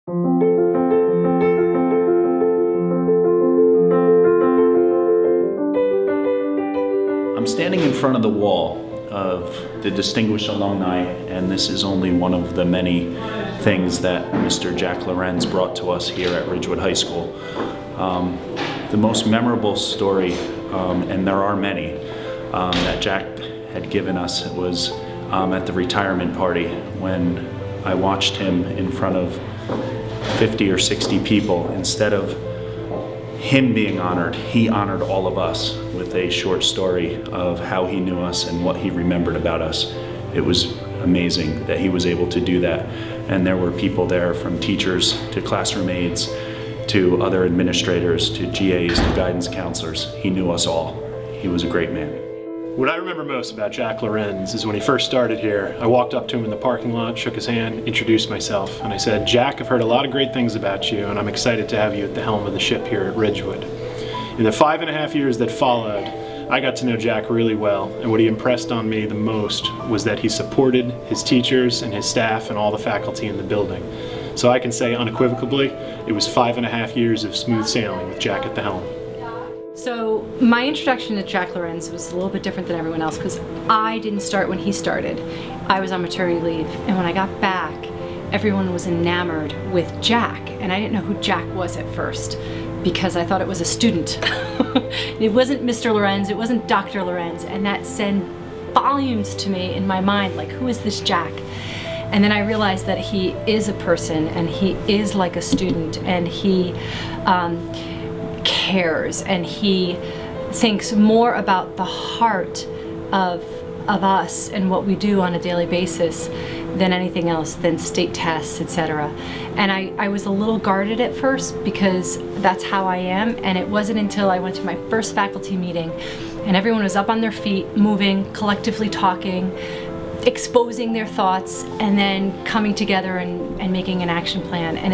I'm standing in front of the wall of the distinguished alumni, and this is only one of the many things that Mr. Jack Lorenz brought to us here at Ridgewood High School. The most memorable story, and there are many, that Jack had given us was at the retirement party when I watched him in front of 50 or 60 people. Instead of him being honored, he honored all of us with a short story of how he knew us and what he remembered about us. It was amazing that he was able to do that. And there were people there, from teachers to classroom aides to other administrators to GAs to guidance counselors. He knew us all. He was a great man. What I remember most about Jack Lorenz is when he first started here, I walked up to him in the parking lot, shook his hand, introduced myself, and I said, "Jack, I've heard a lot of great things about you, and I'm excited to have you at the helm of the ship here at Ridgewood." In the 5.5 years that followed, I got to know Jack really well, and what he impressed on me the most was that he supported his teachers and his staff and all the faculty in the building. So I can say unequivocally, it was 5.5 years of smooth sailing with Jack at the helm. So my introduction to Jack Lorenz was a little bit different than everyone else because I didn't start when he started. I was on maternity leave, and when I got back, everyone was enamored with Jack, and I didn't know who Jack was at first because I thought it was a student. It wasn't Mr. Lorenz, it wasn't Dr. Lorenz, and that sent volumes to me in my mind, like, who is this Jack? And then I realized that he is a person, and he is like a student, and he cares, and he thinks more about the heart of us and what we do on a daily basis than anything else, than state tests, etc. And I was a little guarded at first because that's how I am, and it wasn't until I went to my first faculty meeting and everyone was up on their feet, moving, collectively talking, exposing their thoughts, and then coming together and making an action plan. And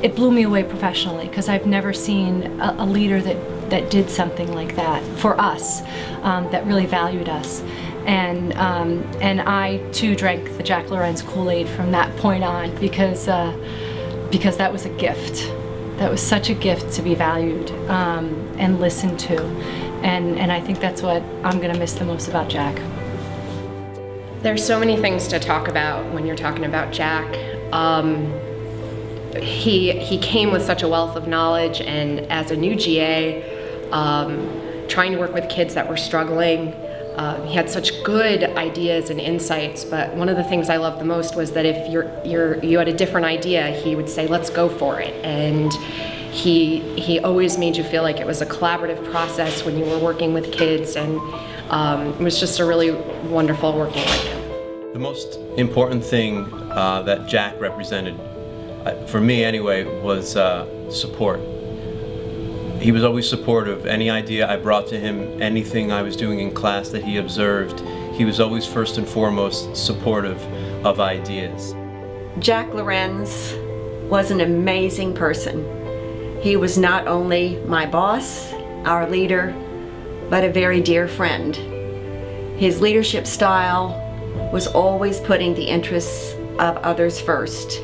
it blew me away professionally, because I've never seen a leader that did something like that for us, that really valued us. And I too drank the Jack Lorenz Kool-Aid from that point on, because that was a gift. That was such a gift to be valued and listened to. And I think that's what I'm gonna miss the most about Jack. There's so many things to talk about when you're talking about Jack. He came with such a wealth of knowledge, and as a new GA, trying to work with kids that were struggling, he had such good ideas and insights. But one of the things I loved the most was that if you had a different idea, he would say, "Let's go for it." And he always made you feel like it was a collaborative process when you were working with kids, and it was just a really wonderful working with him. The most important thing that Jack represented, for me anyway, was support. He was always supportive. Any idea I brought to him, anything I was doing in class that he observed, he was always first and foremost supportive of ideas. Jack Lorenz was an amazing person. He was not only my boss, our leader, but a very dear friend. His leadership style was always putting the interests of others first.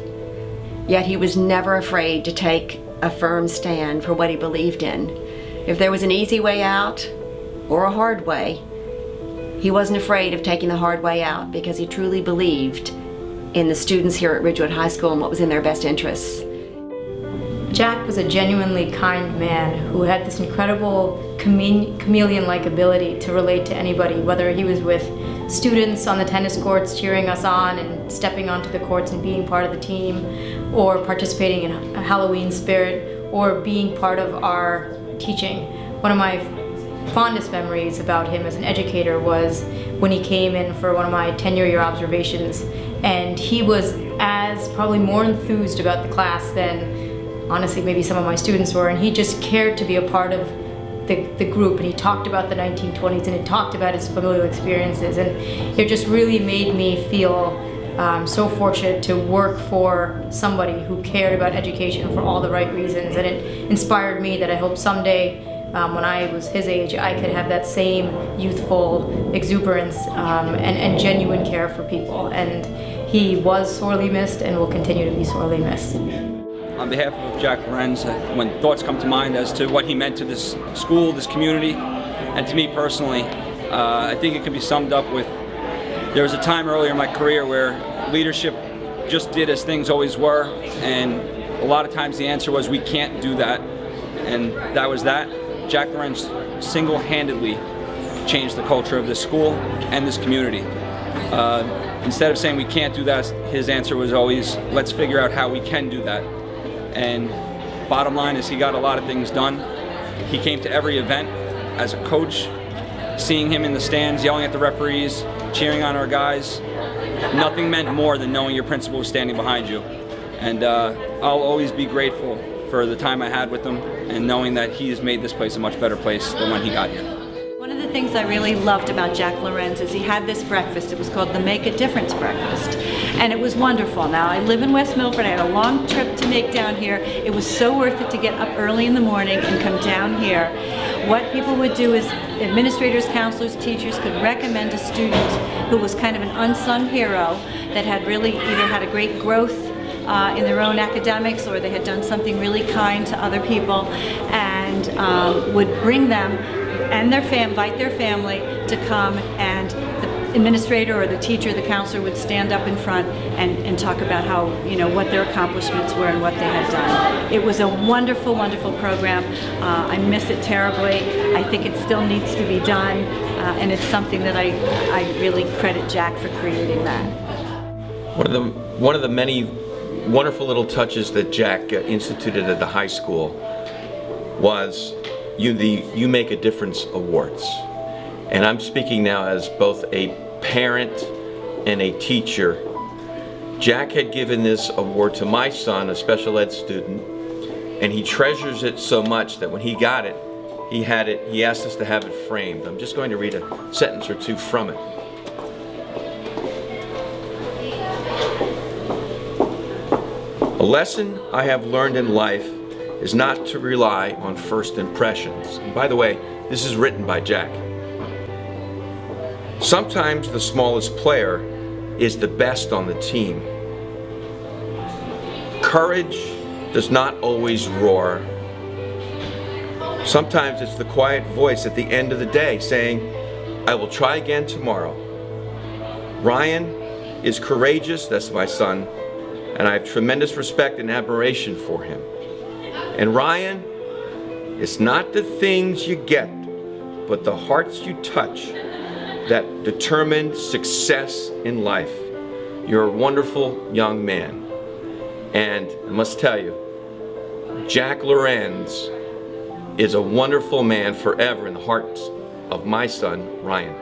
Yet he was never afraid to take a firm stand for what he believed in. If there was an easy way out or a hard way, he wasn't afraid of taking the hard way out, because he truly believed in the students here at Ridgewood High School and what was in their best interests. Jack was a genuinely kind man who had this incredible chameleon-like ability to relate to anybody, whether he was with students on the tennis courts cheering us on and stepping onto the courts and being part of the team, or participating in a Halloween spirit, or being part of our teaching. One of my fondest memories about him as an educator was when he came in for one of my tenure year observations, and he was probably more enthused about the class than honestly maybe some of my students were, and he just cared to be a part of the group, and he talked about the 1920s, and he talked about his familial experiences, and it just really made me feel so fortunate to work for somebody who cared about education for all the right reasons. And it inspired me that I hope someday, when I was his age, I could have that same youthful exuberance and genuine care for people. And He was sorely missed and will continue to be sorely missed. On behalf of Jack Lorenz, when thoughts come to mind as to what he meant to this school, this community, and to me personally, I think it can be summed up with, there was a time earlier in my career where leadership just did as things always were, and a lot of times the answer was, we can't do that, and that was that. Jack Lorenz single-handedly changed the culture of this school and this community. Instead of saying we can't do that, his answer was always, let's figure out how we can do that. And bottom line is he got a lot of things done. He came to every event as a coach, seeing him in the stands, yelling at the referees, cheering on our guys. Nothing meant more than knowing your principal was standing behind you. And I'll always be grateful for the time I had with him and knowing that he has made this place a much better place than when he got here. One of the things I really loved about Jack Lorenz is he had this breakfast. It was called the Make a Difference breakfast. And it was wonderful. Now, I live in West Milford. I had a long trip to make down here. It was so worth it to get up early in the morning and come down here. What people would do is administrators, counselors, teachers could recommend a student who was kind of an unsung hero that had really either had a great growth in their own academics, or they had done something really kind to other people, and would bring them and invite their family to come, and the administrator or the teacher, the counselor would stand up in front and talk about how, what their accomplishments were and what they had done. It was a wonderful, wonderful program. I miss it terribly. I think it still needs to be done, and it's something that I really credit Jack for creating that. One of the many wonderful little touches that Jack instituted at the high school was You Make a Difference Awards. And I'm speaking now as both a parent and a teacher. Jack had given this award to my son, a special ed student, and he treasures it so much that when he got it, he asked us to have it framed. I'm just going to read a sentence or two from it. A lesson I have learned in life is not to rely on first impressions. And by the way, this is written by Jack. Sometimes the smallest player is the best on the team. Courage does not always roar. Sometimes it's the quiet voice at the end of the day saying, I will try again tomorrow. Ryan is courageous, that's my son, and I have tremendous respect and admiration for him. And Ryan, it's not the things you get, but the hearts you touch that determine success in life. You're a wonderful young man. And I must tell you, Jack Lorenz is a wonderful man forever in the hearts of my son, Ryan.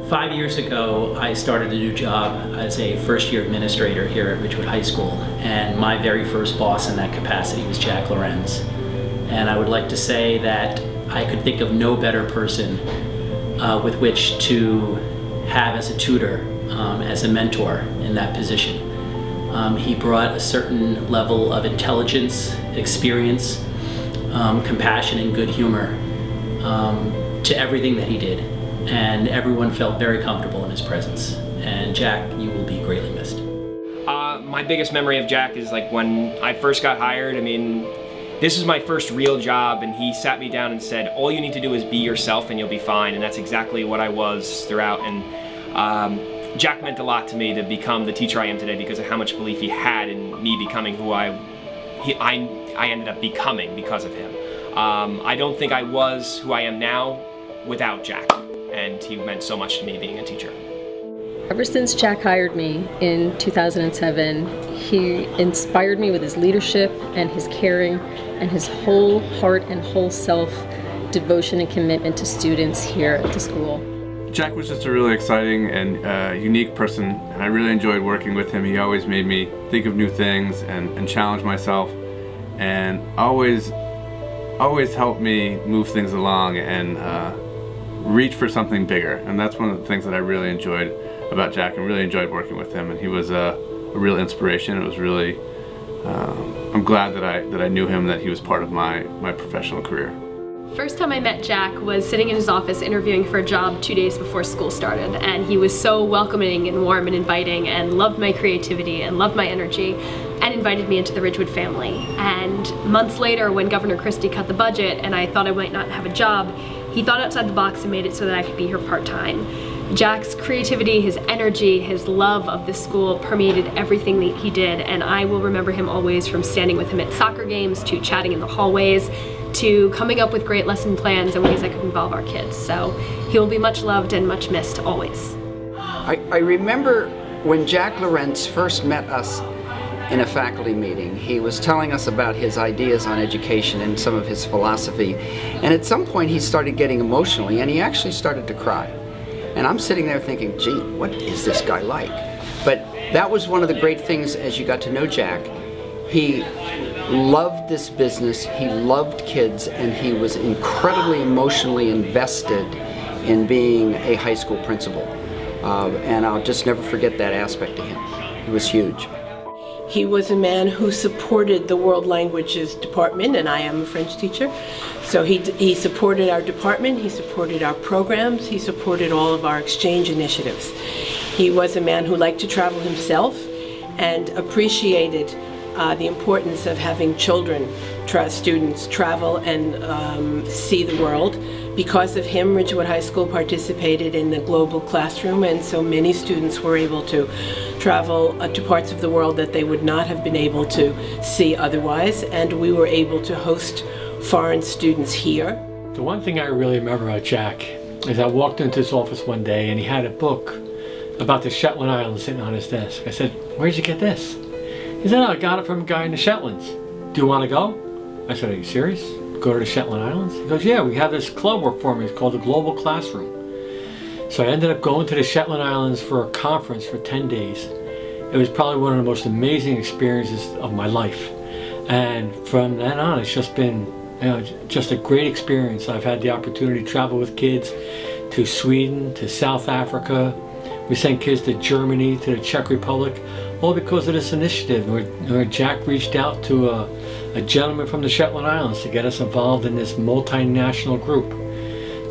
5 years ago, I started a new job as a first-year administrator here at Ridgewood High School, and my very first boss in that capacity was Jack Lorenz. And I would like to say that I could think of no better person with which to have as a tutor, as a mentor in that position. He brought a certain level of intelligence, experience, compassion, and good humor to everything that he did. And everyone felt very comfortable in his presence. And Jack, you will be greatly missed. My biggest memory of Jack is like when I first got hired. I mean, this is my first real job, and he sat me down and said, all you need to do is be yourself and you'll be fine. And that's exactly what I was throughout. And Jack meant a lot to me to become the teacher I am today because of how much belief he had in me becoming who I ended up becoming because of him. I don't think I was who I am now without Jack. And he meant so much to me being a teacher. Ever since Jack hired me in 2007, he inspired me with his leadership and his caring and his whole heart and whole self devotion and commitment to students here at the school. Jack was just a really exciting and unique person, and I really enjoyed working with him. He always made me think of new things and challenge myself, and always helped me move things along and reach for something bigger. And that's one of the things that I really enjoyed about Jack and really enjoyed working with him. And he was a real inspiration. It was really, I'm glad that I knew him, that he was part of my professional career. First time I met Jack was sitting in his office interviewing for a job 2 days before school started, and he was so welcoming and warm and inviting and loved my creativity and loved my energy and invited me into the Ridgewood family. And months later, when Governor Christie cut the budget and I thought I might not have a job, he thought outside the box and made it so that I could be here part-time. Jack's creativity, his energy, his love of this school permeated everything that he did, and I will remember him always, from standing with him at soccer games to chatting in the hallways to coming up with great lesson plans and ways I could involve our kids. So he will be much loved and much missed always. I remember when Jack Lorenz first met us in a faculty meeting. He was telling us about his ideas on education and some of his philosophy, and at some point he started getting emotional, and he actually started to cry. And I'm sitting there thinking, gee, what is this guy like? But that was one of the great things as you got to know Jack. He loved this business, he loved kids, and he was incredibly emotionally invested in being a high school principal. And I'll just never forget that aspect of him. It was huge. He was a man who supported the World Languages Department, and I am a French teacher. So he supported our department, he supported our programs, he supported all of our exchange initiatives. He was a man who liked to travel himself and appreciated the importance of having children, students travel and see the world. Because of him, Ridgewood High School participated in the global classroom, and so many students were able to travel to parts of the world that they would not have been able to see otherwise, and we were able to host foreign students here. The one thing I really remember about Jack is I walked into his office one day and he had a book about the Shetland Islands sitting on his desk. I said, "Where'd you get this?" He said, "Oh, I got it from a guy in the Shetlands. Do you want to go?" I said, "Are you serious? Go to the Shetland Islands?" He goes, "Yeah, we have this club work for me. It's called the Global Classroom." So I ended up going to the Shetland Islands for a conference for 10 days. It was probably one of the most amazing experiences of my life. And from then on, it's just been, you know, just a great experience. I've had the opportunity to travel with kids to Sweden, to South Africa. We sent kids to Germany, to the Czech Republic, all because of this initiative where Jack reached out to a gentleman from the Shetland Islands to get us involved in this multinational group.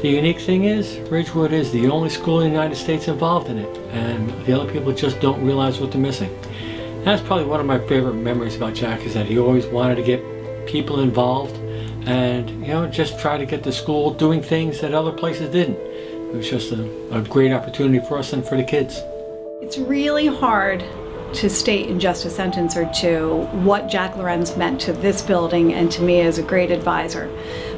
The unique thing is, Ridgewood is the only school in the United States involved in it, and the other people just don't realize what they're missing. That's probably one of my favorite memories about Jack, is that he always wanted to get people involved and, you know, just try to get the school doing things that other places didn't. It was just a great opportunity for us and for the kids. It's really hard to state in just a sentence or two what Jack Lorenz meant to this building and to me as a great advisor.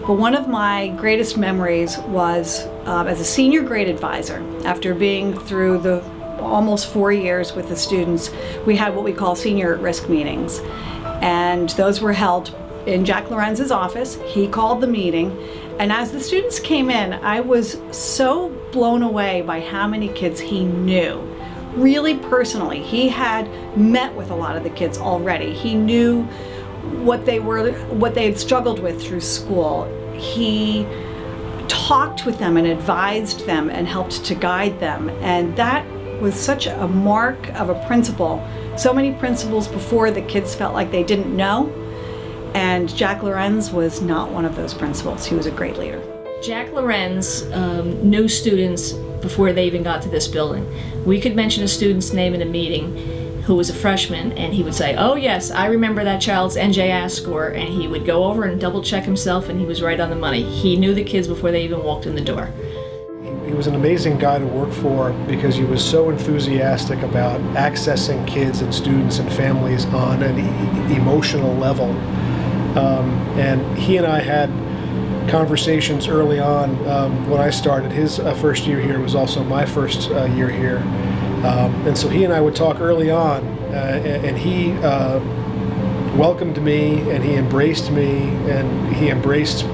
But one of my greatest memories was as a senior grade advisor. After being through the almost 4 years with the students, we had what we call senior at-risk meetings. And those were held in Jack Lorenz's office. He called the meeting. And as the students came in, I was so blown away by how many kids he knew. Really personally, he had met with a lot of the kids already. He knew what they had struggled with through school. He talked with them and advised them and helped to guide them. And that was such a mark of a principal. So many principals before, the kids felt like they didn't know. And Jack Lorenz was not one of those principals. He was a great leader. Jack Lorenz knew students before they even got to this building. We could mention a student's name in a meeting who was a freshman, and he would say, "Oh yes, I remember that child's NJAS score," and he would go over and double check himself, and he was right on the money. He knew the kids before they even walked in the door. He was an amazing guy to work for because he was so enthusiastic about accessing kids and students and families on an emotional level. And he and I had conversations early on when I started. His first year here was also my first year here. And so he and I would talk early on, and he welcomed me, and he embraced me, and he embraced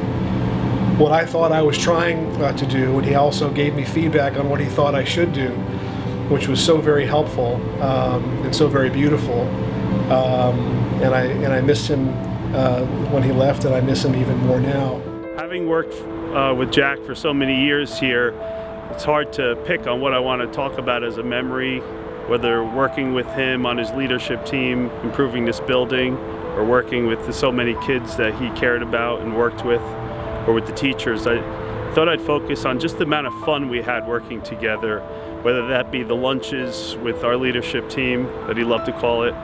what I thought I was trying to do, and he also gave me feedback on what he thought I should do, which was so very helpful and so very beautiful. And I missed him when he left, and I miss him even more now. Having worked with Jack for so many years here, it's hard to pick on what I want to talk about as a memory, whether working with him on his leadership team, improving this building, or working with so many kids that he cared about and worked with. or with the teachers. I thought I'd focus on just the amount of fun we had working together, whether that be the lunches with our leadership team, that he loved to call it,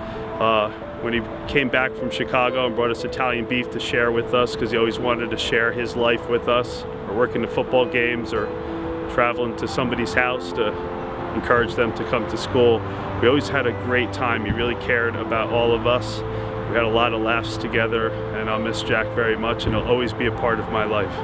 when he came back from Chicago and brought us Italian beef to share with us because he always wanted to share his life with us, or working the football games, or traveling to somebody's house to encourage them to come to school. We always had a great time. He really cared about all of us. We had a lot of laughs together, and I'll miss Jack very much, and he'll always be a part of my life.